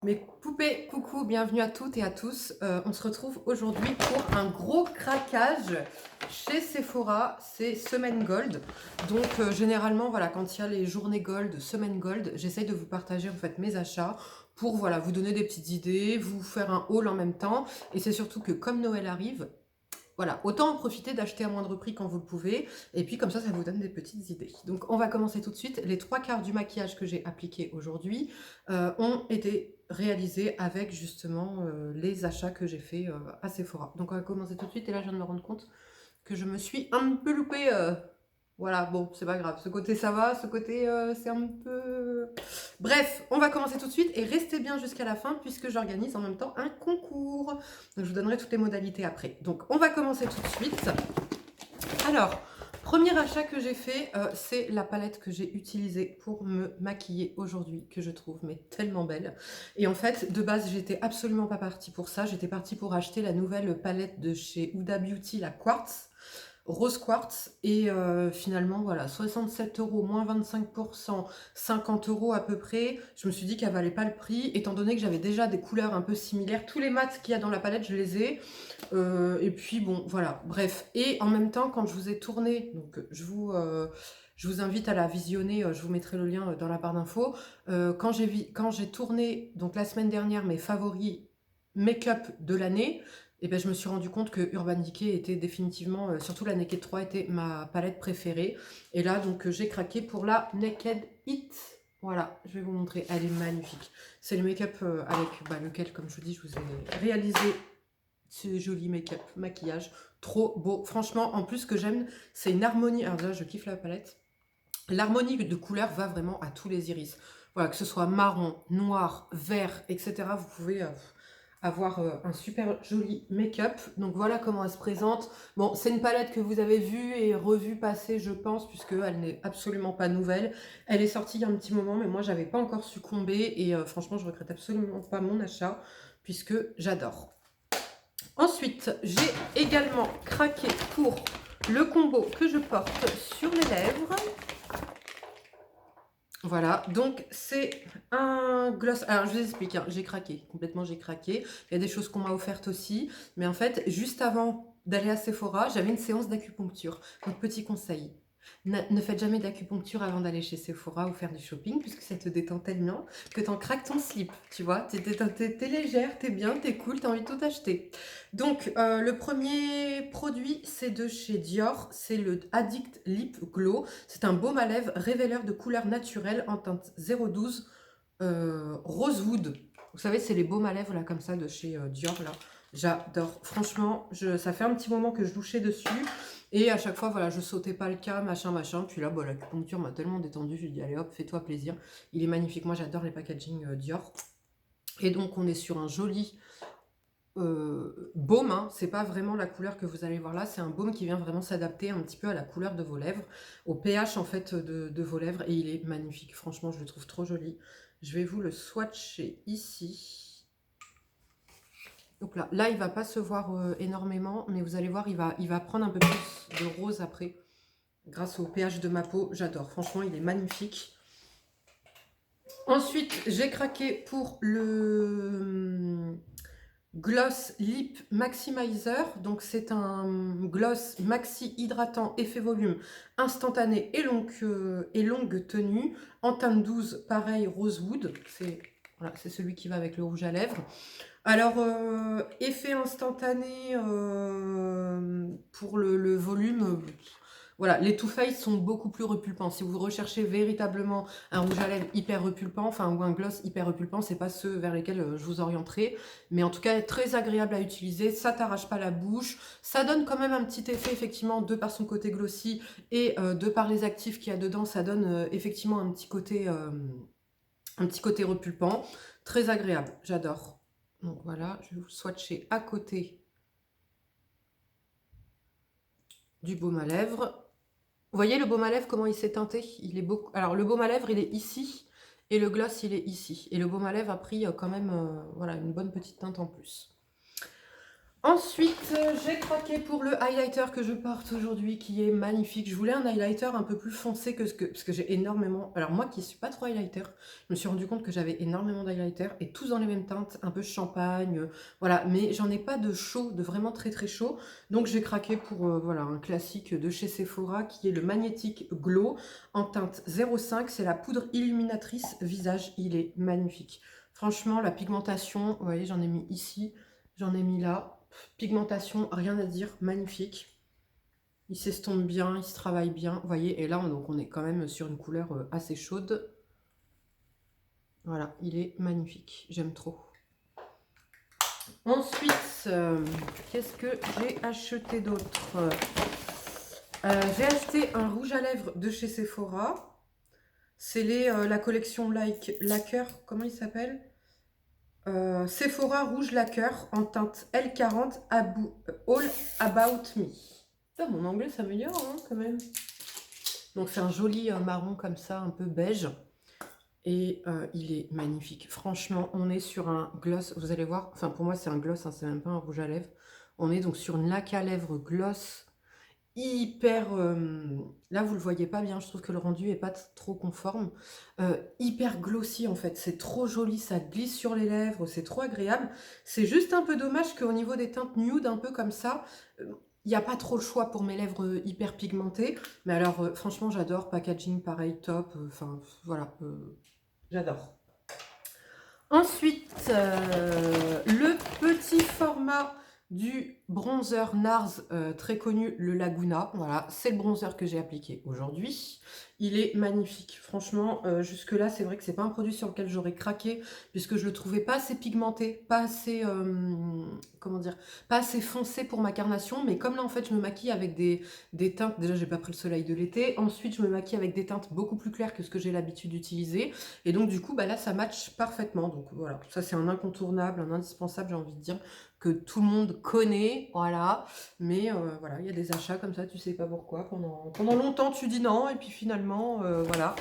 Mes poupées, coucou, bienvenue à toutes et à tous. On se retrouve aujourd'hui pour un gros craquage chez Sephora. C'est semaine gold. Donc généralement, voilà, quand il y a les journées gold, semaine gold, j'essaye de vous partager en fait mes achats pour voilà, vous donner des petites idées, vous faire un haul en même temps. Et c'est surtout que comme Noël arrive, voilà, autant en profiter d'acheter à moindre prix quand vous le pouvez, et puis comme ça vous donne des petites idées. Donc on va commencer tout de suite. Les trois quarts du maquillage que j'ai appliqué aujourd'hui ont été réalisés avec justement les achats que j'ai fait à Sephora. Donc on va commencer tout de suite, et là je viens de me rendre compte que je me suis un peu loupée. Voilà, bon, c'est pas grave. Ce côté ça va, ce côté c'est un peu... Bref, on va commencer tout de suite et restez bien jusqu'à la fin puisque j'organise en même temps un concours. Donc je vous donnerai toutes les modalités après. Donc on va commencer tout de suite. Alors, premier achat que j'ai fait, c'est la palette que j'ai utilisée pour me maquiller aujourd'hui, que je trouve mais tellement belle. Et en fait, de base, j'étais absolument pas partie pour ça. J'étais partie pour acheter la nouvelle palette de chez Huda Beauty, la Quartz. Rose quartz, et finalement voilà, 67 euros moins 25%, 50 euros à peu près. Je me suis dit qu'elle valait pas le prix étant donné que j'avais déjà des couleurs un peu similaires. Tous les mats qu'il y a dans la palette je les ai, et puis bon voilà, bref. Et en même temps, quand je vous ai tourné, donc je vous invite à la visionner, je vous mettrai le lien dans la barre d'infos. Quand j'ai tourné donc la semaine dernière mes favoris make-up de l'année, et ben je me suis rendu compte que Urban Decay était définitivement, surtout la Naked 3 était ma palette préférée. Et là, donc, j'ai craqué pour la Naked It. Voilà, je vais vous montrer, elle est magnifique. C'est le make-up avec lequel, comme je vous dis, je vous ai réalisé ce joli make-up, maquillage. Trop beau. Franchement, en plus, ce que j'aime, c'est une harmonie. Alors déjà, je kiffe la palette. L'harmonie de couleurs va vraiment à tous les iris. Voilà, que ce soit marron, noir, vert, etc. Vous pouvez avoir un super joli make-up. Donc voilà comment elle se présente. Bon, c'est une palette que vous avez vue et revue passer, je pense, puisqu'elle n'est absolument pas nouvelle. Elle est sortie il y a un petit moment, mais moi, j'avais pas encore succombé. Et franchement, je regrette absolument pas mon achat, puisque j'adore. Ensuite, j'ai également craqué pour le combo que je porte sur les lèvres. Voilà, donc c'est un gloss. Alors je vous explique, hein, j'ai craqué, complètement j'ai craqué. Il y a des choses qu'on m'a offertes aussi, mais en fait, juste avant d'aller à Sephora, j'avais une séance d'acupuncture. Donc petit conseil, ne faites jamais d'acupuncture avant d'aller chez Sephora ou faire du shopping, puisque ça te détend tellement que t'en craques ton slip, tu vois. T'es légère, t'es bien, t'es cool, t'as envie de tout acheter. Donc le premier produit, c'est de chez Dior, c'est le Addict Lip Glow. C'est un baume à lèvres révéleur de couleur naturelle en teinte 012 Rosewood. Vous savez, c'est les baumes à lèvres là comme ça de chez Dior là. J'adore. Franchement, ça fait un petit moment que je douchais dessus. Et à chaque fois, voilà, je sautais pas le cas, machin, machin. Puis là, bon, l'acupuncture m'a tellement détendue. Je lui ai dit, allez hop, fais-toi plaisir. Il est magnifique. Moi, j'adore les packaging Dior. Et donc, on est sur un joli baume, hein. C'est pas vraiment la couleur que vous allez voir là, c'est un baume qui vient vraiment s'adapter un petit peu à la couleur de vos lèvres, au pH en fait de vos lèvres, et il est magnifique, franchement je le trouve trop joli. Je vais vous le swatcher ici. Donc là il va pas se voir énormément, mais vous allez voir, il va prendre un peu plus de rose après, grâce au pH de ma peau. J'adore, franchement il est magnifique. Ensuite j'ai craqué pour le Gloss Lip Maximizer, donc c'est un gloss maxi hydratant effet volume instantané et longue tenue en teinte 12, pareil Rosewood, c'est voilà, c'est celui qui va avec le rouge à lèvres. Alors effet instantané pour le volume, voilà, les Too Faced sont beaucoup plus repulpants. Si vous recherchez véritablement un rouge à lèvres hyper repulpant, enfin ou un gloss hyper repulpant, c'est pas ceux vers lesquels je vous orienterai. Mais en tout cas, très agréable à utiliser, ça t'arrache pas la bouche, ça donne quand même un petit effet effectivement de par son côté glossy et de par les actifs qu'il y a dedans, ça donne effectivement un petit côté repulpant, très agréable, j'adore. Donc voilà, je vais vous swatcher à côté du baume à lèvres. Vous voyez le baume à lèvres, comment il s'est teinté? Il est beaucoup. Alors le baume à lèvres, il est ici, et le gloss, il est ici. Et le baume à lèvres a pris quand même voilà, une bonne petite teinte en plus. Ensuite, j'ai craqué pour le highlighter que je porte aujourd'hui, qui est magnifique. Je voulais un highlighter un peu plus foncé parce que j'ai énormément... Alors moi qui suis pas trop highlighter, je me suis rendu compte que j'avais énormément d'highlighters et tous dans les mêmes teintes, un peu champagne, voilà. Mais j'en ai pas de chaud, de vraiment très très chaud. Donc j'ai craqué pour voilà, un classique de chez Sephora qui est le Magnetic Glow en teinte 05. C'est la poudre illuminatrice visage, il est magnifique. Franchement, la pigmentation, vous voyez, j'en ai mis ici, j'en ai mis là. Pigmentation, rien à dire, magnifique. Il s'estompe bien, il se travaille bien. Vous voyez, et là, donc, on est quand même sur une couleur assez chaude. Voilà, il est magnifique. J'aime trop. Ensuite, qu'est-ce que j'ai acheté d'autre? J'ai acheté un rouge à lèvres de chez Sephora. C'est la collection Lacquer. Comment il s'appelle? Sephora rouge lacquer en teinte L40 All About Me. Putain, mon anglais s'améliore hein, quand même. Donc c'est un joli marron comme ça, un peu beige. Et il est magnifique. Franchement, on est sur un gloss, vous allez voir. Enfin pour moi c'est un gloss, hein, c'est même pas un rouge à lèvres. On est donc sur une laque à lèvres gloss hyper... là, vous le voyez pas bien, je trouve que le rendu est pas trop conforme. Hyper glossy, en fait. C'est trop joli, ça glisse sur les lèvres, c'est trop agréable. C'est juste un peu dommage qu'au niveau des teintes nude, un peu comme ça, il n'y a pas trop le choix pour mes lèvres hyper pigmentées. Mais alors, franchement, j'adore. Packaging, pareil, top. Enfin, voilà. J'adore. Ensuite, le petit format du bronzer NARS très connu, le Laguna. Voilà, c'est le bronzer que j'ai appliqué aujourd'hui. Il est magnifique. Franchement, jusque-là, c'est vrai que c'est pas un produit sur lequel j'aurais craqué puisque je le trouvais pas assez pigmenté, pas assez, comment dire, pas assez foncé pour ma carnation. Mais comme là, en fait, je me maquille avec des teintes. Déjà, j'ai pas pris le soleil de l'été. Ensuite, je me maquille avec des teintes beaucoup plus claires que ce que j'ai l'habitude d'utiliser. Et donc, du coup, bah là, ça match parfaitement. Donc, voilà, ça, c'est un incontournable, un indispensable, j'ai envie de dire, que tout le monde connaît, voilà. Mais voilà, il y a des achats comme ça, tu sais pas pourquoi. Pendant longtemps, tu dis non, et puis finalement, voilà.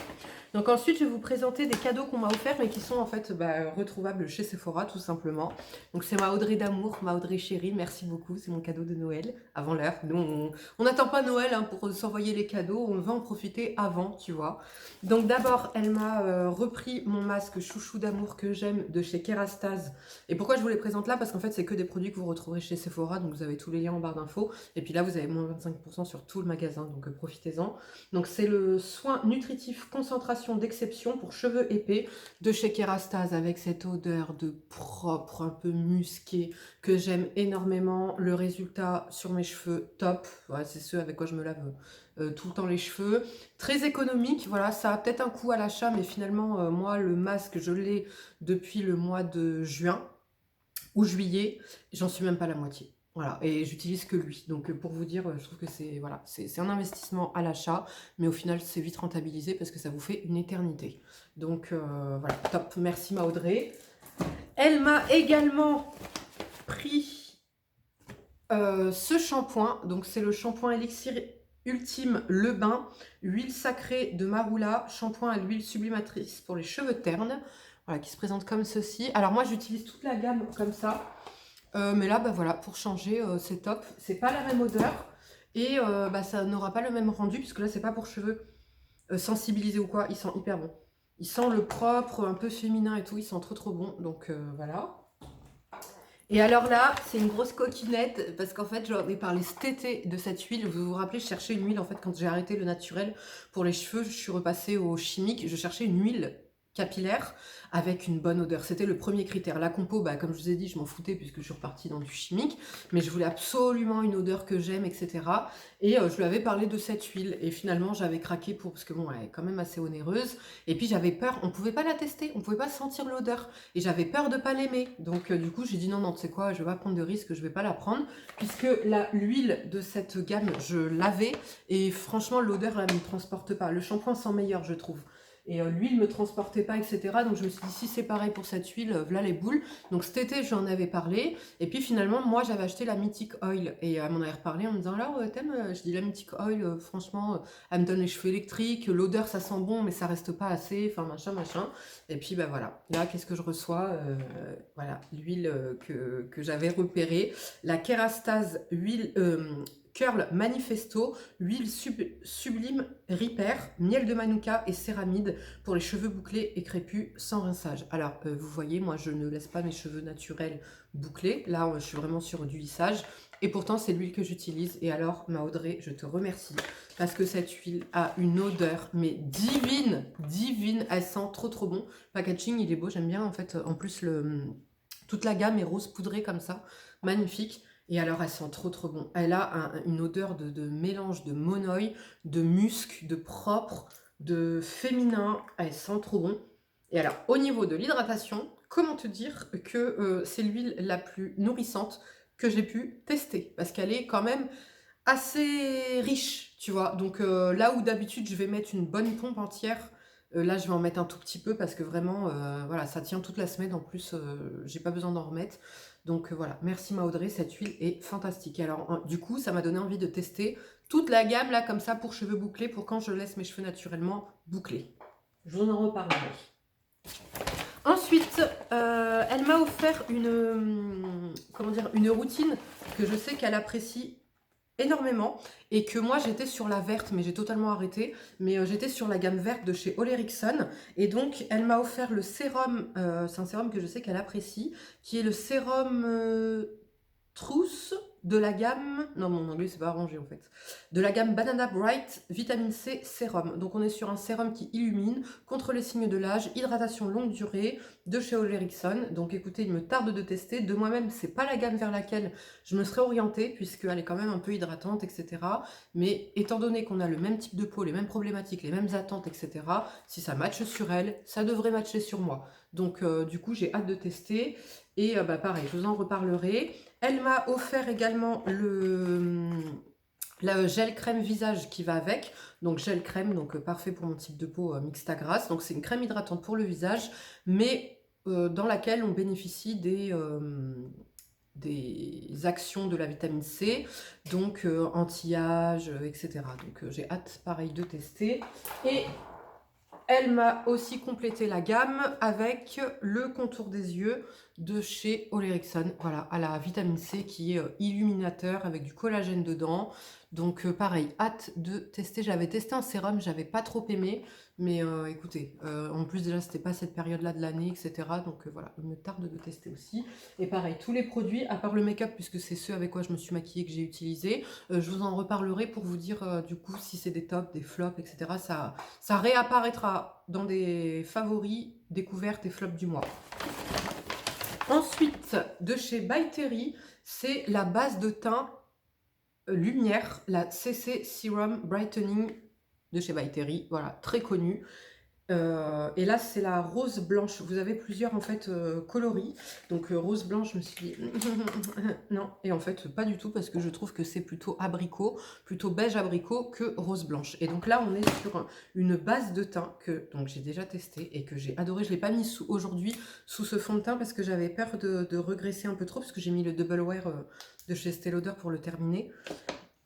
Donc ensuite, je vais vous présenter des cadeaux qu'on m'a offerts, mais qui sont en fait retrouvables chez Sephora, tout simplement. Donc c'est ma Audrey d'amour, ma Audrey chérie, merci beaucoup, c'est mon cadeau de Noël, avant l'heure. Nous, on n'attend pas Noël hein, pour s'envoyer les cadeaux, on veut en profiter avant, tu vois. Donc d'abord, elle m'a repris mon masque chouchou d'amour que j'aime de chez Kerastase. Et pourquoi je vous les présente là? Parce qu'en fait, c'est que des produits que vous retrouverez chez Sephora, donc vous avez tous les liens en barre d'infos. Et puis là, vous avez moins 25% sur tout le magasin, donc profitez-en. Donc c'est le soin nutritif concentration d'exception pour cheveux épais de chez Kerastase avec cette odeur de propre, un peu musqué que j'aime énormément. Le résultat sur mes cheveux, top. Ouais, c'est ceux avec quoi je me lave tout le temps les cheveux. Très économique, voilà, ça a peut-être un coût à l'achat, mais finalement, moi, le masque, je l'ai depuis le mois de juin ou juillet, j'en suis même pas la moitié. Voilà, et j'utilise que lui. Donc pour vous dire, je trouve que c'est voilà, c'est un investissement à l'achat, mais au final c'est vite rentabilisé parce que ça vous fait une éternité. Donc voilà, top, merci ma Audrey. Elle m'a également pris ce shampoing, donc c'est le shampoing Elixir Ultime Le Bain, huile sacrée de Marula, shampoing à l'huile sublimatrice pour les cheveux ternes, voilà, qui se présente comme ceci. Alors moi j'utilise toute la gamme comme ça. Mais là, bah voilà, pour changer, c'est top. C'est pas la même odeur et bah, ça n'aura pas le même rendu puisque là, c'est pas pour cheveux sensibilisés ou quoi. Il sent hyper bon. Il sent le propre, un peu féminin et tout. Il sent trop trop bon. Donc voilà. Et alors là, c'est une grosse coquinette parce qu'en fait, j'en ai parlé cet été de cette huile. Vous vous rappelez, je cherchais une huile en fait quand j'ai arrêté le naturel pour les cheveux. Je suis repassée au chimique. Je cherchais une huile capillaire avec une bonne odeur. C'était le premier critère. La compo, bah, comme je vous ai dit, je m'en foutais puisque je suis repartie dans du chimique, mais je voulais absolument une odeur que j'aime, etc. Et je lui avais parlé de cette huile et finalement j'avais craqué pour, parce que bon, elle est quand même assez onéreuse. Et puis j'avais peur, on pouvait pas la tester, on pouvait pas sentir l'odeur et j'avais peur de pas l'aimer. Donc du coup j'ai dit non, non, tu sais quoi, je vais pas prendre de risque, je vais pas la prendre puisque l'huile de cette gamme, je l'avais et franchement l'odeur, elle me transporte pas. Le shampoing sent meilleur, je trouve. et l'huile ne me transportait pas, etc. Donc je me suis dit, si c'est pareil pour cette huile, voilà les boules. Donc cet été, j'en avais parlé, et puis finalement, moi, j'avais acheté la Mythic Oil, et elle m'en avait reparlé en me disant, alors, t'aimes? Je dis, la Mythic Oil, franchement, elle me donne les cheveux électriques, l'odeur, ça sent bon, mais ça reste pas assez, enfin, machin, machin. Et puis, bah voilà, là, qu'est-ce que je reçois? Voilà, l'huile que j'avais repérée, la Kerastase huile... Curl Manifesto, huile sublime Repair, miel de manuka et céramide pour les cheveux bouclés et crépus sans rinçage. Alors, vous voyez, moi, je ne laisse pas mes cheveux naturels bouclés. Là, je suis vraiment sur du lissage. Et pourtant, c'est l'huile que j'utilise. Et alors, ma Audrey, je te remercie. Parce que cette huile a une odeur, mais divine, divine. Elle sent trop, trop bon. Le packaging, il est beau. J'aime bien, en fait. En plus, toute la gamme est rose poudrée comme ça. Magnifique. Et alors, elle sent trop, trop bon. Elle a une odeur de mélange de monoï, de musc, de propre, de féminin. Elle sent trop bon. Et alors, au niveau de l'hydratation, comment te dire que c'est l'huile la plus nourrissante que j'ai pu tester? Parce qu'elle est quand même assez riche, tu vois. Donc, là où d'habitude, je vais mettre une bonne pompe entière, là, je vais en mettre un tout petit peu parce que vraiment, voilà, ça tient toute la semaine. En plus, j'ai pas besoin d'en remettre. Donc voilà, merci ma Audrey, cette huile est fantastique. Alors du coup, ça m'a donné envie de tester toute la gamme là comme ça pour cheveux bouclés, pour quand je laisse mes cheveux naturellement bouclés. Je vous en reparlerai. Ensuite, elle m'a offert comment dire, une routine que je sais qu'elle apprécie énormément et que moi j'étais sur la verte mais j'ai totalement arrêté, mais j'étais sur la gamme verte de chez Ole Henriksen et donc elle m'a offert le sérum, c'est un sérum que je sais qu'elle apprécie, qui est le sérum Trousse de la gamme, non mon anglais c'est pas arrangé en fait, de la gamme Banana Bright Vitamine C Sérum. Donc on est sur un sérum qui illumine, contre les signes de l'âge, hydratation longue durée de chez Ole Henriksen. Donc écoutez, il me tarde de tester. De moi-même, c'est pas la gamme vers laquelle je me serais orientée puisqu'elle est quand même un peu hydratante, etc. Mais étant donné qu'on a le même type de peau, les mêmes problématiques, les mêmes attentes, etc. Si ça matche sur elle, ça devrait matcher sur moi. Donc du coup, j'ai hâte de tester. Et bah, pareil, je vous en reparlerai. Elle m'a offert également le gel crème visage qui va avec. Donc gel crème, donc parfait pour mon type de peau mixte à grasse. Donc c'est une crème hydratante pour le visage, mais dans laquelle on bénéficie des actions de la vitamine C, donc anti-âge, etc. Donc j'ai hâte, pareil, de tester. Et elle m'a aussi complété la gamme avec le contour des yeux de chez Ole Henriksen. Voilà, à la vitamine C qui est illuminateur avec du collagène dedans. Donc pareil, hâte de tester. J'avais testé un sérum, j'avais pas trop aimé. Mais écoutez, en plus déjà c'était pas cette période-là de l'année, etc. Donc voilà, il me tarde de tester aussi. Et pareil, tous les produits, à part le make-up, puisque c'est ceux avec quoi je me suis maquillée que j'ai utilisé, je vous en reparlerai pour vous dire du coup si c'est des tops, des flops, etc. Ça réapparaîtra dans des favoris, découvertes et flops du mois. Ensuite, de chez By Terry, c'est la base de teint lumière, la CC Serum Brightening de chez By Terry, voilà, très connue. Et là, c'est la rose blanche. Vous avez plusieurs, en fait, coloris. Donc, rose blanche, je me suis dit, non. Et en fait, pas du tout, parce que je trouve que c'est plutôt abricot, plutôt beige abricot que rose blanche. Et donc là, on est sur une base de teint que donc j'ai déjà testé et que j'ai adoré. Je ne l'ai pas mis aujourd'hui sous ce fond de teint parce que j'avais peur de regresser un peu trop, parce que j'ai mis le Double Wear de chez Estée Lauder pour le terminer.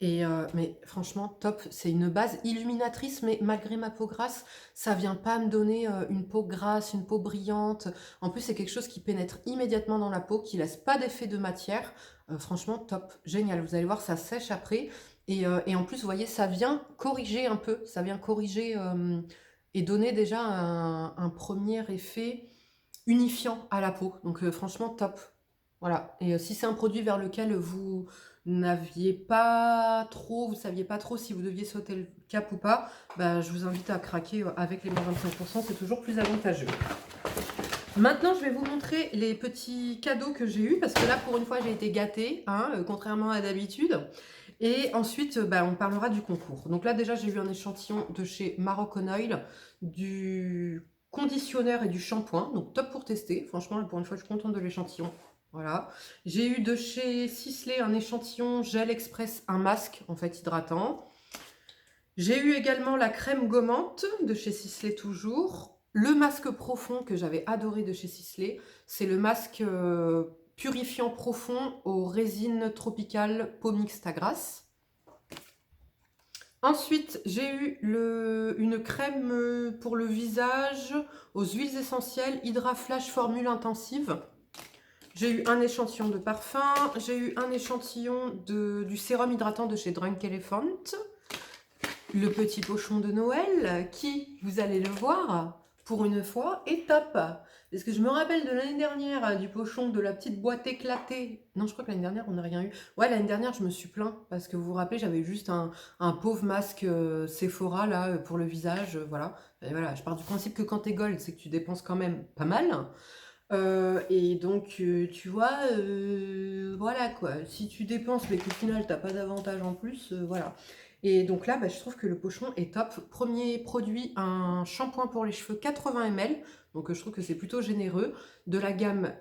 Et mais franchement, top, c'est une base illuminatrice, mais malgré ma peau grasse, ça vient pas me donner une peau grasse, une peau brillante. En plus, c'est quelque chose qui pénètre immédiatement dans la peau, qui laisse pas d'effet de matière. Franchement, top, génial. Vous allez voir, ça sèche après. Et en plus, vous voyez, ça vient corriger un peu, ça vient corriger et donner déjà un premier effet unifiant à la peau. Donc franchement, top. Voilà. Et si c'est un produit vers lequel vous n'aviez pas trop, vous saviez pas trop si vous deviez sauter le cap ou pas, bah, je vous invite à craquer avec les moins 25%, c'est toujours plus avantageux. Maintenant, je vais vous montrer les petits cadeaux que j'ai eus, parce que là, pour une fois, j'ai été gâtée, hein, contrairement à d'habitude. Et ensuite, bah, on parlera du concours. Donc là, déjà, j'ai eu un échantillon de chez Moroccan Oil, du conditionneur et du shampoing. Donc top pour tester. Franchement, pour une fois, je suis contente de l'échantillon. Voilà. J'ai eu de chez Sisley un échantillon gel express, un masque en fait hydratant. J'ai eu également la crème gommante de chez Sisley toujours. Le masque profond que j'avais adoré de chez Sisley, c'est le masque purifiant profond aux résines tropicales Pomix Grasse. Ensuite, j'ai eu une crème pour le visage aux huiles essentielles Hydra Flash Formule Intensive. J'ai eu un échantillon de parfum, j'ai eu un échantillon du sérum hydratant de chez Drunk Elephant. Le petit pochon de Noël qui, vous allez le voir, pour une fois, est top. Parce que je me rappelle de l'année dernière, du pochon de la petite boîte éclatée. Non, je crois que l'année dernière, on n'a rien eu. Ouais, l'année dernière, je me suis plaint. Parce que vous vous rappelez, j'avais juste un pauvre masque Sephora, là, pour le visage. Voilà. Et voilà, je pars du principe que quand t'es gold, c'est que tu dépenses quand même pas mal. Et donc, tu vois, voilà quoi. Si tu dépenses, mais qu'au final, t'as pas d'avantage en plus, voilà. Et donc là, bah, je trouve que le pochon est top. Premier produit, un shampoing pour les cheveux 80 ml. Donc je trouve que c'est plutôt généreux. De la gamme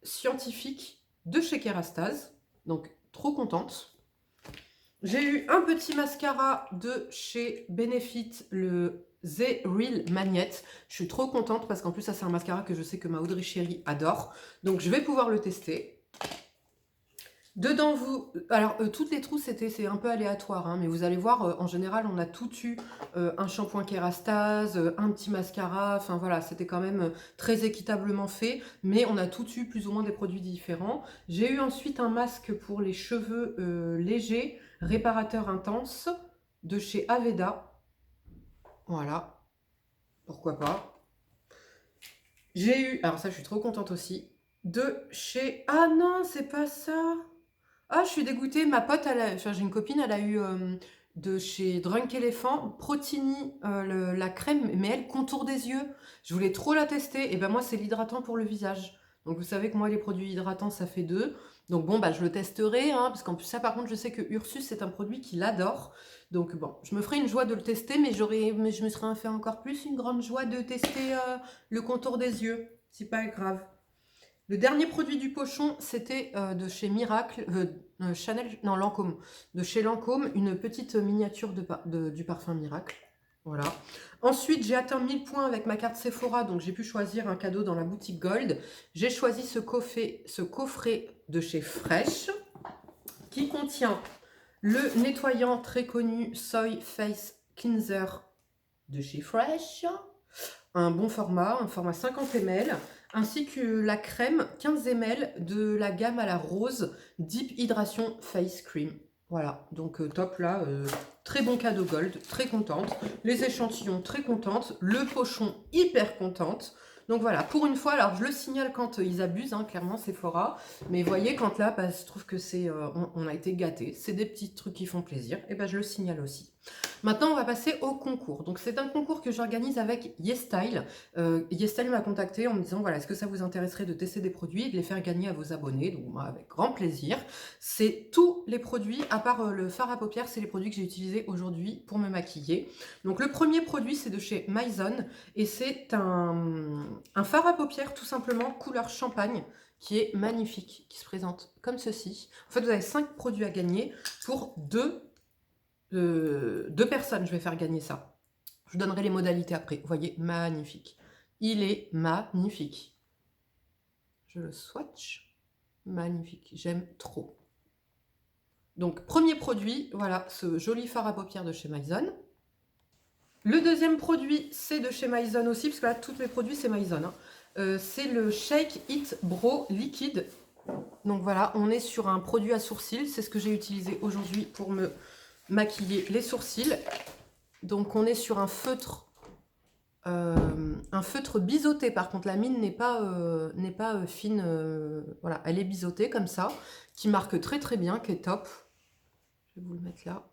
scientifique de chez Kerastase. Donc trop contente. J'ai eu un petit mascara de chez Benefit, le The Real Magnet. Je suis trop contente parce qu'en plus ça c'est un mascara que je sais que ma Audrey chérie adore. Donc je vais pouvoir le tester. Dedans, alors toutes les trousses, c'est un peu aléatoire, hein, mais vous allez voir, en général, on a tout eu, un shampoing Kerastase, un petit mascara, enfin voilà, c'était quand même très équitablement fait, mais on a tout eu plus ou moins des produits différents. J'ai eu ensuite un masque pour les cheveux légers, réparateur intense, de chez Aveda. Voilà, pourquoi pas. J'ai eu, alors ça je suis trop contente aussi, de chez... Ah non, c'est pas ça. Ah, je suis dégoûtée. Ma pote, enfin, j'ai une copine, elle a eu de chez Drunk Elephant, Protini, la crème, mais elle, contour des yeux. Je voulais trop la tester. Et ben moi, c'est l'hydratant pour le visage. Donc vous savez que moi, les produits hydratants, ça fait deux. Donc bon, bah, je le testerai, hein, parce qu'en plus, ça, par contre, je sais que Ursus, c'est un produit qu'il adore. Donc bon, je me ferai une joie de le tester, mais je me serais fait encore plus une grande joie de tester le contour des yeux. C'est pas grave. Le dernier produit du pochon, c'était de chez Miracle, Chanel, non, Lancôme. De chez Lancôme, une petite miniature du parfum Miracle. Voilà. Ensuite, j'ai atteint 1000 points avec ma carte Sephora, donc j'ai pu choisir un cadeau dans la boutique Gold. J'ai choisi ce coffret de chez Fresh, qui contient le nettoyant très connu Soy Face Cleanser de chez Fresh, un bon format, un format 50 ml, ainsi que la crème 15 ml de la gamme à la rose Deep Hydration Face Cream. Voilà, donc top là, très bon cadeau gold, très contente. Les échantillons, très contente. Le pochon, hyper contente. Donc voilà, pour une fois, alors je le signale quand ils abusent, hein, clairement Sephora. Mais vous voyez, quand là, bah, je trouve que c'est, on a été gâtés. C'est des petits trucs qui font plaisir, et ben je le signale aussi. Maintenant, on va passer au concours. Donc, c'est un concours que j'organise avec YesStyle. YesStyle m'a contacté en me disant, voilà, est-ce que ça vous intéresserait de tester des produits et de les faire gagner à vos abonnés? Donc, moi, avec grand plaisir. C'est tous les produits, à part le fard à paupières, c'est les produits que j'ai utilisés aujourd'hui pour me maquiller. Donc, le premier produit, c'est de chez Mizone et c'est un fard à paupières, tout simplement, couleur champagne, qui est magnifique, qui se présente comme ceci. En fait, vous avez 5 produits à gagner pour deux personnes, je vais faire gagner ça. Je vous donnerai les modalités après. Vous voyez, magnifique. Il est magnifique. Je le swatch. Magnifique. J'aime trop. Donc, premier produit, voilà, ce joli fard à paupières de chez Mizone. Le deuxième produit, c'est de chez Mizone aussi, parce que là, tous mes produits, c'est Mizone. Hein. C'est le Shake It Brow Liquide. Donc voilà, on est sur un produit à sourcils. C'est ce que j'ai utilisé aujourd'hui pour me maquiller les sourcils. Donc on est sur un feutre biseauté. Par contre, la mine n'est pas fine. Voilà, elle est biseautée comme ça, qui marque très très bien, qui est top. Je vais vous le mettre là.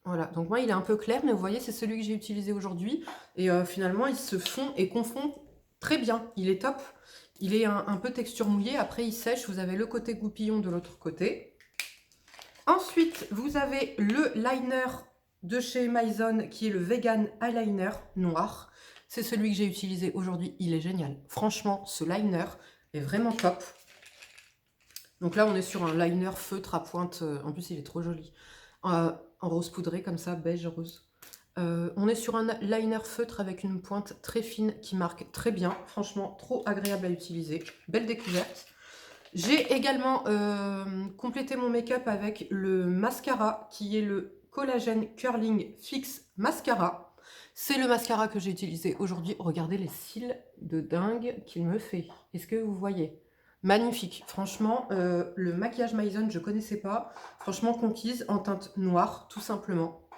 Voilà, donc moi il est un peu clair, mais vous voyez, c'est celui que j'ai utilisé aujourd'hui. Et finalement, il se fond et confond très bien. Il est top. Il est un peu texture mouillée. Après, il sèche. Vous avez le côté goupillon de l'autre côté. Ensuite, vous avez le liner de chez Mizone qui est le Vegan Eyeliner noir. C'est celui que j'ai utilisé aujourd'hui. Il est génial. Franchement, ce liner est vraiment top. Donc là, on est sur un liner feutre à pointe. En plus, il est trop joli. en rose poudré comme ça, beige rose. On est sur un liner feutre avec une pointe très fine qui marque très bien. Franchement, trop agréable à utiliser. Belle découverte. J'ai également complété mon make-up avec le mascara qui est le Collagen Curling Fix Mascara. C'est le mascara que j'ai utilisé aujourd'hui. Regardez les cils de dingue qu'il me fait. Est-ce que vous voyez? Magnifique. Franchement, le maquillage Maison, je ne connaissais pas. Franchement, conquise en teinte noire, tout simplement.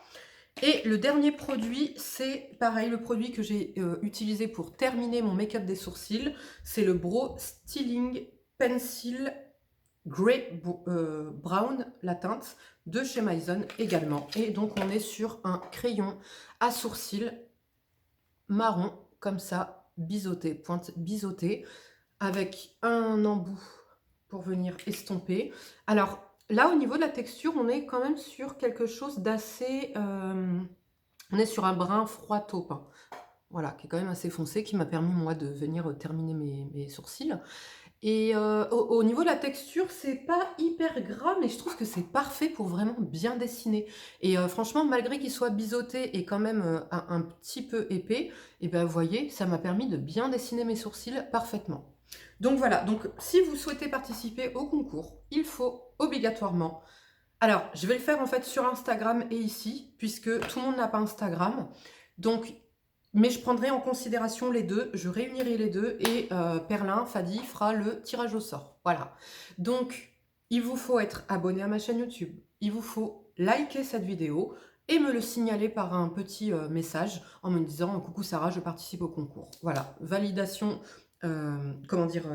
Et le dernier produit, c'est pareil, le produit que j'ai utilisé pour terminer mon make-up des sourcils. C'est le Brow Styling Pencil Grey Brown, la teinte de chez Maison également. Et donc on est sur un crayon à sourcils marron, comme ça, biseauté, pointe biseautée, avec un embout pour venir estomper. Alors là, au niveau de la texture, on est quand même sur quelque chose d'assez... on est sur un brun froid taupe, hein. Voilà, qui est quand même assez foncé, qui m'a permis, moi, de venir terminer mes sourcils. Et au niveau de la texture, c'est pas hyper gras, mais je trouve que c'est parfait pour vraiment bien dessiner. Et franchement, malgré qu'il soit biseauté et quand même un petit peu épais, et ben vous voyez, ça m'a permis de bien dessiner mes sourcils parfaitement. Donc voilà, donc si vous souhaitez participer au concours, il faut obligatoirement... Alors, je vais le faire en fait sur Instagram et ici, puisque tout le monde n'a pas Instagram. Donc, mais je prendrai en considération les deux, je réunirai les deux et Perlin, Fadi, fera le tirage au sort. Voilà. Donc, il vous faut être abonné à ma chaîne YouTube, il vous faut liker cette vidéo et me le signaler par un petit message en me disant « Coucou Sarah, je participe au concours ». Voilà, validation, comment dire,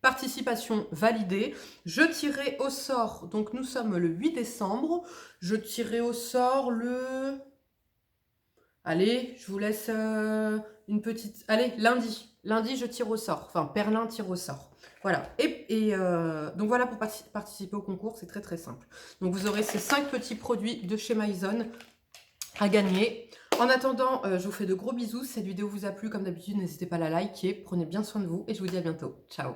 participation validée. Je tirerai au sort, donc nous sommes le 8 décembre, je tirerai au sort le... Allez, je vous laisse une petite... Allez, lundi. Lundi, je tire au sort. Enfin, Perlin tire au sort. Voilà. Et donc voilà, pour participer au concours, c'est très très simple. Donc vous aurez ces 5 petits produits de chez Maison à gagner. En attendant, je vous fais de gros bisous. Si cette vidéo vous a plu, comme d'habitude, n'hésitez pas à la liker. Prenez bien soin de vous et je vous dis à bientôt. Ciao.